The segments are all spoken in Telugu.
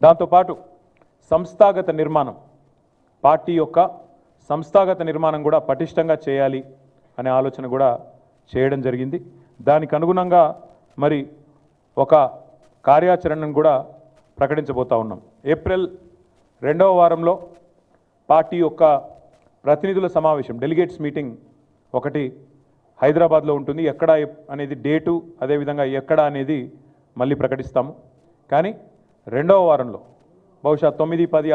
దాంతోపాటు సంస్థాగత నిర్మాణం, పార్టీ యొక్క సంస్థాగత నిర్మాణం కూడా పటిష్టంగా చేయాలి అనే ఆలోచన కూడా చేయడం జరిగింది. దానికి అనుగుణంగా మరి ఒక కార్యాచరణను కూడా ప్రకటించబోతా ఉన్నాం. ఏప్రిల్ 2వ వారంలో పార్టీ యొక్క ప్రతినిధుల సమావేశం, డెలిగేట్స్ మీటింగ్ ఒకటి హైదరాబాద్లో ఉంటుంది. ఎక్కడ అనేది డేటు, అదేవిధంగా ఎక్కడ అనేది మళ్ళీ ప్రకటిస్తాము. కానీ 2వ వారంలో బహుశా 9, 10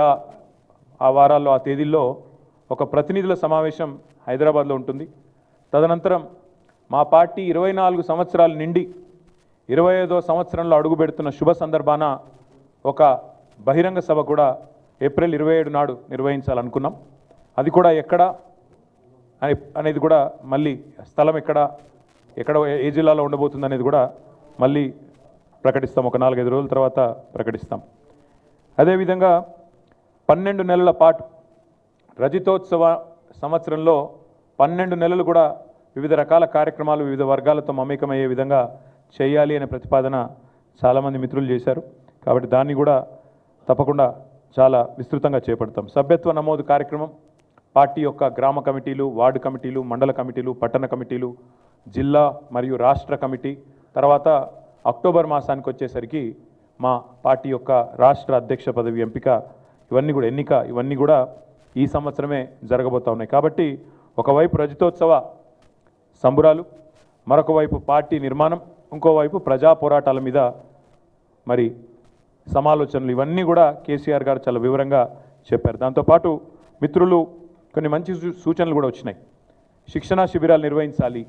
ఆ వారాల్లో, ఆ తేదీల్లో ఒక ప్రతినిధుల సమావేశం హైదరాబాద్లో ఉంటుంది. తదనంతరం మా పార్టీ 24 సంవత్సరాలు నిండి 25వ సంవత్సరంలో అడుగుపెడుతున్న శుభ సందర్భాన ఒక బహిరంగ సభ కూడా ఏప్రిల్ 27 నాడు నిర్వహించాలనుకున్నాం. అది కూడా ఎక్కడ అనేది కూడా మళ్ళీ స్థలం ఎక్కడ ఏ జిల్లాలో ఉండబోతుంది అనేది కూడా మళ్ళీ ప్రకటిస్తాం. ఒక 4-5 రోజుల తర్వాత ప్రకటిస్తాం. అదేవిధంగా 12 నెలల పాటు రజతోత్సవ సంవత్సరంలో 12 నెలలు కూడా వివిధ రకాల కార్యక్రమాలు వివిధ వర్గాలతో మమేకమయ్యే విధంగా చేయాలి అనే ప్రతిపాదన చాలామంది మిత్రులు చేశారు. కాబట్టి దాన్ని కూడా తప్పకుండా చాలా విస్తృతంగా చేపడతాం. సభ్యత్వ నమోదు కార్యక్రమం పార్టీ యొక్క గ్రామ కమిటీలు, వార్డు కమిటీలు, మండల కమిటీలు, పట్టణ కమిటీలు, జిల్లా మరియు రాష్ట్ర కమిటీ, తర్వాత అక్టోబర్ మాసానికి వచ్చేసరికి మా పార్టీ యొక్క రాష్ట్ర అధ్యక్ష పదవి ఎంపిక, ఇవన్నీ కూడా ఈ సంవత్సరమే జరగబోతా ఉన్నాయి. కాబట్టి ఒకవైపు రజతోత్సవ సంబురాలు, మరొక వైపు పార్టీ నిర్మాణం, ఇంకోవైపు ప్రజా పోరాటాల మీద మరి సమాలోచనలు, ఇవన్నీ కూడా కేసీఆర్ గారు చాలా వివరంగా చెప్పారు. దాంతోపాటు మిత్రులు కొన్ని మంచి సూచనలు కూడా వచ్చినాయి. శిక్షణా శిబిరాలు నిర్వహించాలి.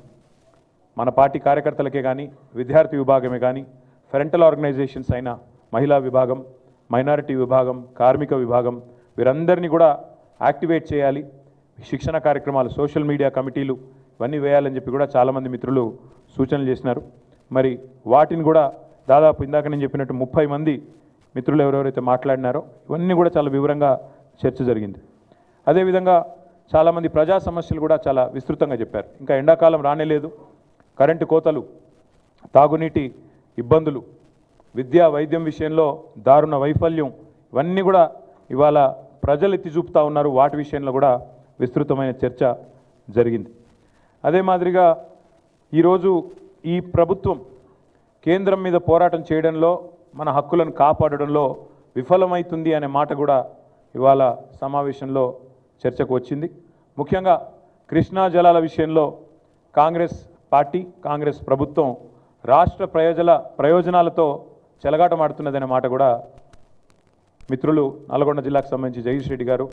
మన పార్టీ కార్యకర్తలకే కానీ, విద్యార్థి విభాగమే కానీ, ఫెరెంటల్ ఆర్గనైజేషన్స్ అయిన మహిళా విభాగం, మైనారిటీ విభాగం, కార్మిక విభాగం, వీరందరినీ కూడా యాక్టివేట్ చేయాలి. శిక్షణ కార్యక్రమాలు, సోషల్ మీడియా కమిటీలు ఇవన్నీ వేయాలని చెప్పి కూడా చాలామంది మిత్రులు సూచనలు చేసినారు. మరి వాటిని కూడా దాదాపు ఇందాక నేను చెప్పినట్టు 30 మంది మిత్రులు ఎవరెవరైతే మాట్లాడినారో ఇవన్నీ కూడా చాలా వివరంగా చర్చ జరిగింది. అదేవిధంగా చాలామంది ప్రజా సమస్యలు కూడా చాలా విస్తృతంగా చెప్పారు. ఇంకా ఎండాకాలం రానేలేదు, కరెంటు కోతలు, తాగునీటి ఇబ్బందులు, విద్యా వైద్యం విషయంలో దారుణ వైఫల్యం, ఇవన్నీ కూడా ఇవాళ ప్రజలు ఎత్తి చూపుతూ ఉన్నారు. వాటి విషయంలో కూడా విస్తృతమైన చర్చ జరిగింది. అదే మాదిరిగా ఈరోజు ఈ ప్రభుత్వం కేంద్రం మీద పోరాటం చేయడంలో, మన హక్కులను కాపాడడంలో విఫలమవుతుంది అనే మాట కూడా ఇవాళ సమావేశంలో చర్చకు వచ్చింది. ముఖ్యంగా కృష్ణా జలాల విషయంలో కాంగ్రెస్ పార్టీ, కాంగ్రెస్ ప్రభుత్వం రాష్ట్ర ప్రయోజనాలతో చెలగాటమాడుతున్నదనే మాట కూడా మిత్రులు నల్గొండ జిల్లాకు సంబంధించి జగదీష్ రెడ్డి గారు